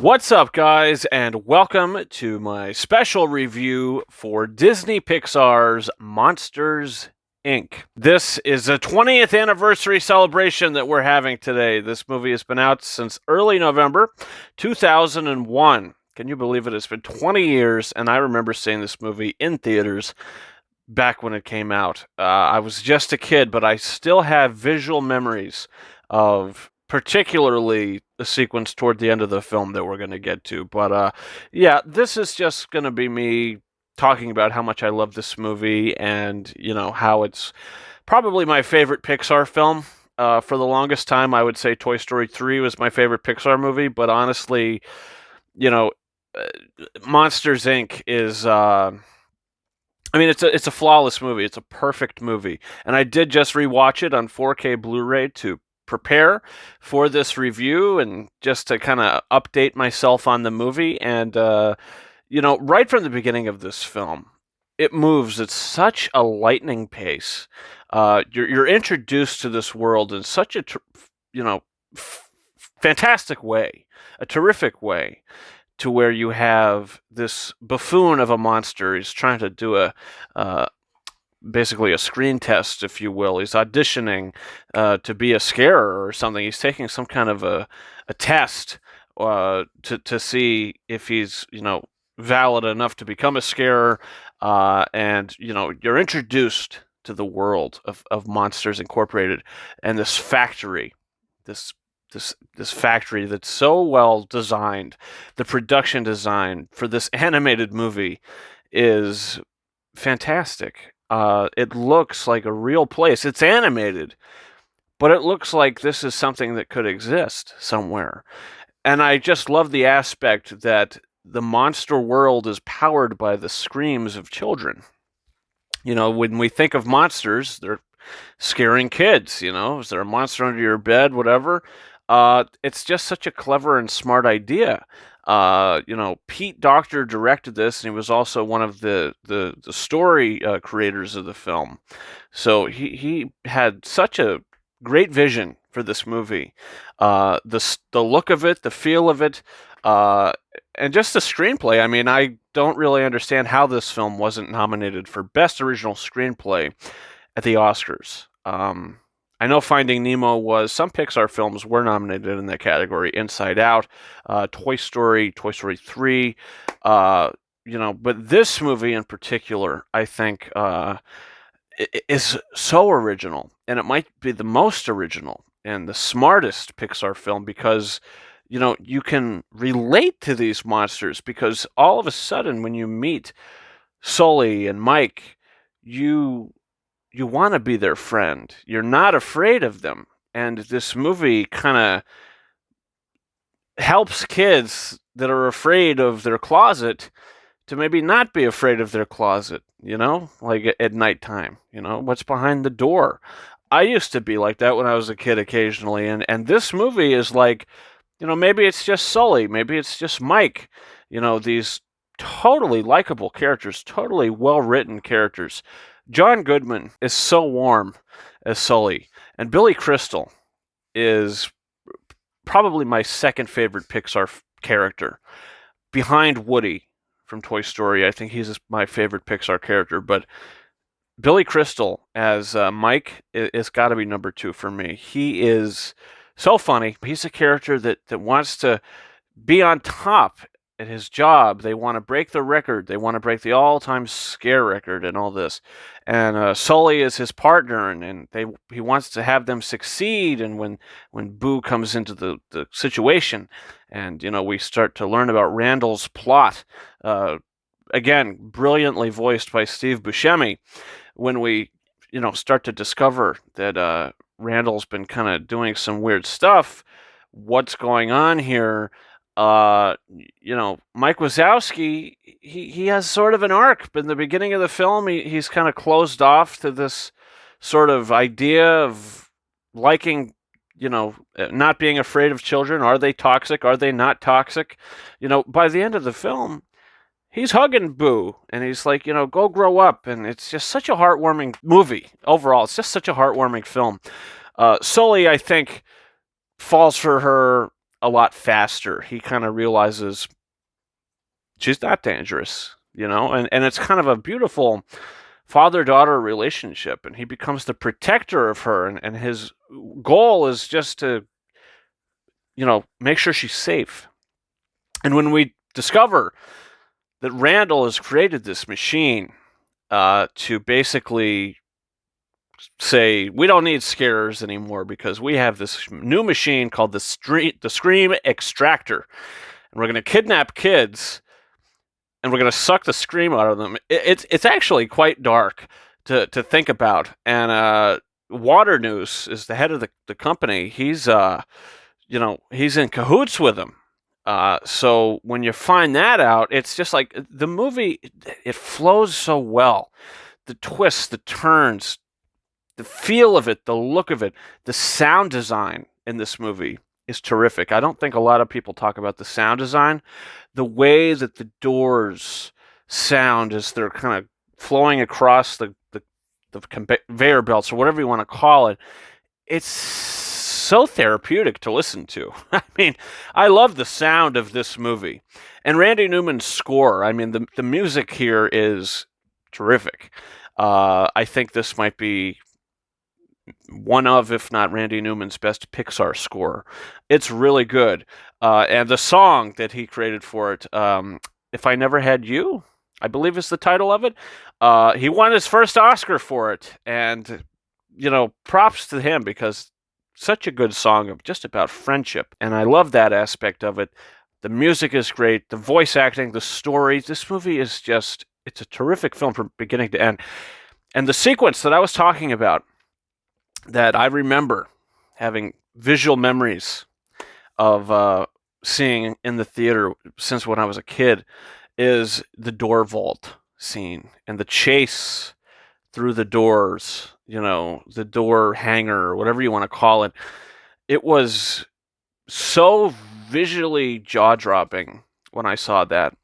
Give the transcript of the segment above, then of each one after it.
What's up, guys, and welcome to my special review for Disney Pixar's Monsters, Inc. This is a 20th anniversary celebration that we're having today. This movie has been out since early November 2001. Can you believe it? It's been 20 years, and I remember seeing this movie in theaters back when it came out. I was just a kid, but I still have visual memories of particularly the sequence toward the end of the film that we're going to get to. But yeah, this is just going to be me talking about how much I love this movie and, how it's probably my favorite Pixar film. For the longest time, I would say Toy Story 3 was my favorite Pixar movie, but honestly, you know, uh, Monsters Inc. is it's a flawless movie. It's a perfect movie, and I did just rewatch it on 4K Blu-ray to prepare for this review and just to kind of update myself on the movie. And right from the beginning of this film, it moves at such a lightning pace. You're introduced to this world in such a f- fantastic way, a terrific way, to where you have this buffoon of a monster. He's trying to do uh, basically a screen test, if you will. He's auditioning to be a scarer or something. He's taking some kind of a test to see if he's valid enough to become a scarer. And you're introduced to the world of Monsters Incorporated and this factory, this this factory that's so well designed. The production design for this animated movie is fantastic. It looks like a real place. It's animated, but it looks like this is something that could exist somewhere. And I just love the aspect that the monster world is powered by the screams of children. When we think of monsters, they're scaring kids. Is there a monster under your bed, whatever? It's just such a clever and smart idea. Pete Docter directed this, and he was also one of the story creators of the film. So he had such a great vision for this movie. The look of it, the feel of it, and just the screenplay. I mean, I don't really understand how this film wasn't nominated for Best Original Screenplay at the Oscars. I know Finding Nemo was. Some Pixar films were nominated in that category. Inside Out, Toy Story 3. But this movie in particular, I think, is so original, and it might be the most original and the smartest Pixar film because you can relate to these monsters because all of a sudden when you meet Sully and Mike, you want to be their friend. You're not afraid of them. And this movie kind of helps kids that are afraid of their closet to maybe not be afraid of their closet, like at nighttime, what's behind the door. I used to be like that when I was a kid occasionally. And this movie is like, maybe it's just Sully, maybe it's just Mike, these totally likable characters, totally well-written characters. John Goodman is so warm as Sully, and Billy Crystal is probably my second favorite Pixar character, behind Woody from Toy Story. I think he's my favorite Pixar character, but Billy Crystal as Mike is got to be number 2 for me. He is so funny. He's a character that wants to be on top at his job. They want to break the record. They want to break the all-time scare record and all this. And Sully is his partner, and he wants to have them succeed. And when Boo comes into the situation, and we start to learn about Randall's plot, again brilliantly voiced by Steve Buscemi, when we start to discover that Randall's been kind of doing some weird stuff. What's going on here? Mike Wazowski, he has sort of an arc, but in the beginning of the film, he's kind of closed off to this sort of idea of liking, not being afraid of children. Are they toxic? Are they not toxic? By the end of the film, he's hugging Boo, and he's like, go grow up. And it's just such a heartwarming movie overall. It's just such a heartwarming film. Sully, I think, falls for her a lot faster. He kind of realizes she's not dangerous, and it's kind of a beautiful father-daughter relationship, and he becomes the protector of her, and his goal is just to, make sure she's safe. And when we discover that Randall has created this machine to basically say, we don't need scarers anymore because we have this new machine called the Scream Extractor, and we're going to kidnap kids and we're going to suck the scream out of them. It's actually quite dark to think about. And Waternoose is the head of the company. He's he's in cahoots with him. So when you find that out, it's just like the movie, it flows so well. The twists, the turns, the feel of it, the look of it, the sound design in this movie is terrific. I don't think a lot of people talk about the sound design. The way that the doors sound as they're kind of flowing across the conveyor belts or whatever you want to call it, it's so therapeutic to listen to. I mean, I love the sound of this movie. And Randy Newman's score, I mean, the music here is terrific. I think this might be one of, if not Randy Newman's best Pixar score. It's really good. And the song that he created for it, If I Never Had You, I believe is the title of it. He won his first Oscar for it. And, props to him because such a good song of just about friendship. And I love that aspect of it. The music is great. The voice acting, the story. This movie is just, it's a terrific film from beginning to end. And the sequence that I was talking about, that I remember having visual memories of seeing in the theater since when I was a kid, is the door vault scene and the chase through the doors, the door hanger, or whatever you want to call it. It was so visually jaw-dropping when I saw that.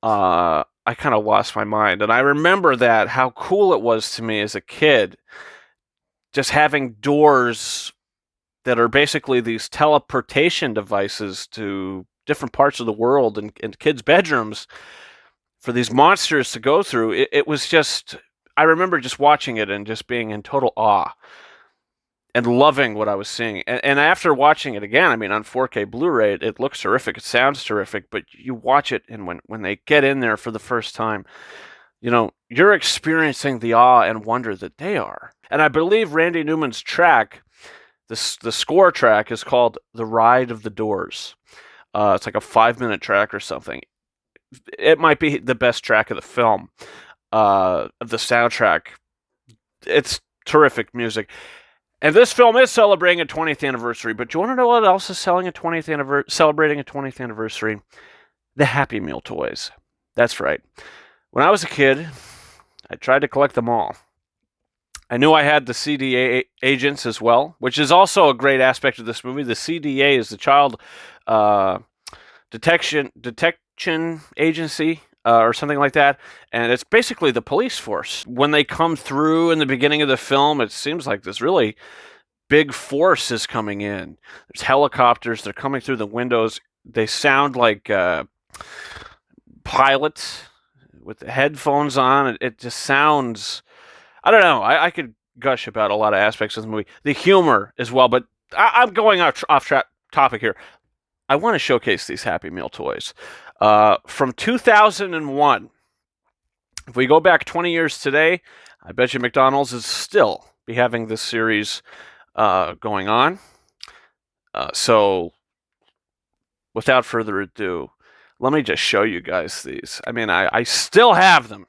I kind of lost my mind. And I remember that, how cool it was to me as a kid, just having doors that are basically these teleportation devices to different parts of the world and kids' bedrooms for these monsters to go through. It was just, I remember just watching it and just being in total awe and loving what I was seeing. And after watching it again, I mean, on 4K Blu-ray, it looks terrific, it sounds terrific, but you watch it, and when they get in there for the first time, you're experiencing the awe and wonder that they are. And I believe Randy Newman's track, the score track, is called The Ride of the Doors. It's like a 5-minute track or something. It might be the best track of the film, of the soundtrack. It's terrific music. And this film is celebrating a 20th anniversary, but you want to know what else is celebrating a 20th anniversary? The Happy Meal toys. That's right. When I was a kid, I tried to collect them all. I knew I had the Cda Agents as well, which is also a great aspect of this movie. The CDA is the Child Detection Agency, or something like that, and it's basically the police force. When they come through in the beginning of the film, it seems like this really big force is coming in. There's helicopters, they're coming through the windows. They sound like pilots with the headphones on. It just sounds, I don't know, I could gush about a lot of aspects of the movie. The humor as well, but I'm going off topic here. I want to showcase these Happy Meal toys. From 2001. If we go back 20 years today, I bet you McDonald's is still be having this series going on. So, without further ado, let me just show you guys these. I mean, I still have them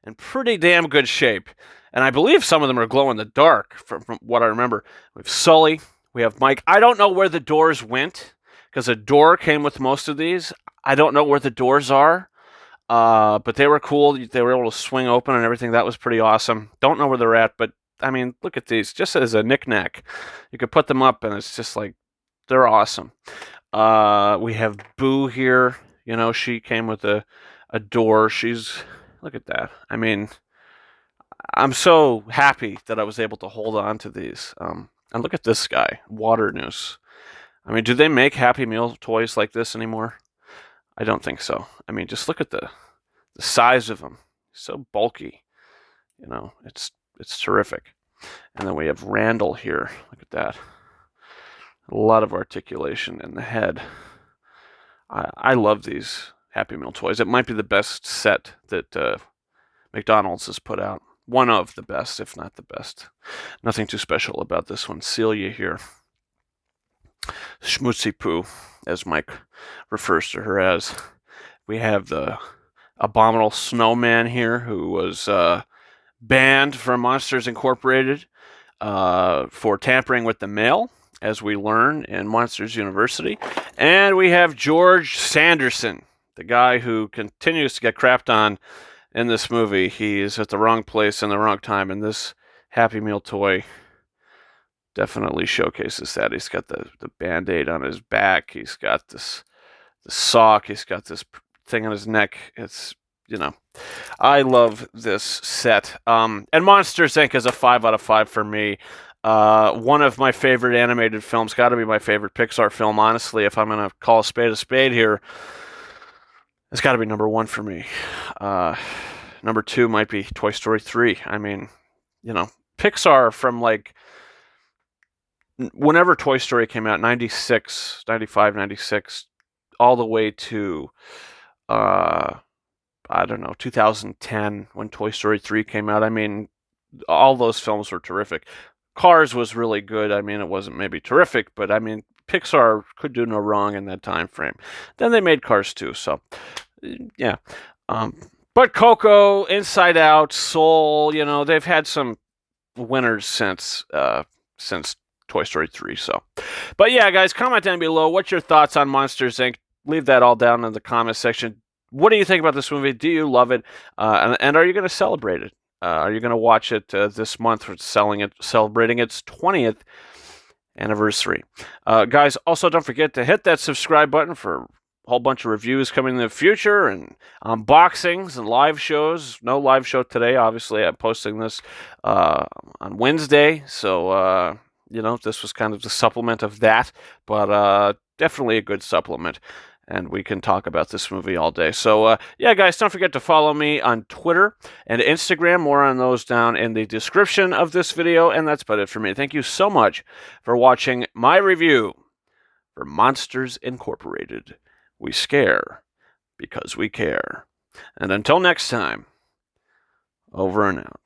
in pretty damn good shape. And I believe some of them are glow in the dark, from what I remember. We have Sully. We have Mike. I don't know where the doors went, because a door came with most of these. I don't know where the doors are, but they were cool. They were able to swing open and everything. That was pretty awesome. Don't know where they're at, but, I mean, look at these. Just as a knickknack. You could put them up, and it's just like, they're awesome. We have Boo here. She came with a door. Look at that. I mean, I'm so happy that I was able to hold on to these. And look at this guy, Waternoose. I mean, do they make Happy Meal toys like this anymore? I don't think so. I mean, just look at the size of them. So bulky. You know, it's terrific. And then we have Randall here. Look at that. A lot of articulation in the head. I love these Happy Meal toys. It might be the best set that McDonald's has put out. One of the best, if not the best. Nothing too special about this one. Celia here. Schmutzy Poo, as Mike refers to her as. We have the abominable snowman here, who was banned from Monsters Incorporated for tampering with the mail, as we learn in Monsters University. And we have George Sanderson, the guy who continues to get crapped on in this movie. He is at the wrong place in the wrong time, and this Happy Meal toy definitely showcases that. He's got the Band-Aid on his back. He's got the sock. He's got this thing on his neck. It's, you know, I love this set. And Monsters, Inc. is a 5 out of 5 for me. One of my favorite animated films. Got to be my favorite Pixar film, honestly. If I'm going to call a spade here, it's got to be number 1 for me. Number 2 might be Toy Story 3. I mean, you know, Pixar from like whenever Toy Story came out, 96, 95, 96, all the way to, I don't know, 2010 when Toy Story 3 came out. I mean, all those films were terrific. Cars was really good. I mean, it wasn't maybe terrific, but I mean, Pixar could do no wrong in that time frame. Then they made Cars 2, so yeah. But Coco, Inside Out, Soul, you know, they've had some winners since Toy Story 3. So, but yeah, guys, comment down below. What's your thoughts on Monsters, Inc.? Leave that all down in the comment section. What do you think about this movie? Do you love it? And are you going to celebrate it? Are you going to watch it this month for celebrating its 20th anniversary? Guys, also don't forget to hit that subscribe button for a whole bunch of reviews coming in the future and unboxings and live shows. No live show today, obviously. I'm posting this on Wednesday, so you know, this was kind of the supplement of that, but definitely a good supplement. And we can talk about this movie all day. So, yeah, guys, don't forget to follow me on Twitter and Instagram. More on those down in the description of this video. And that's about it for me. Thank you so much for watching my review for Monsters Incorporated. We scare because we care. And until next time, over and out.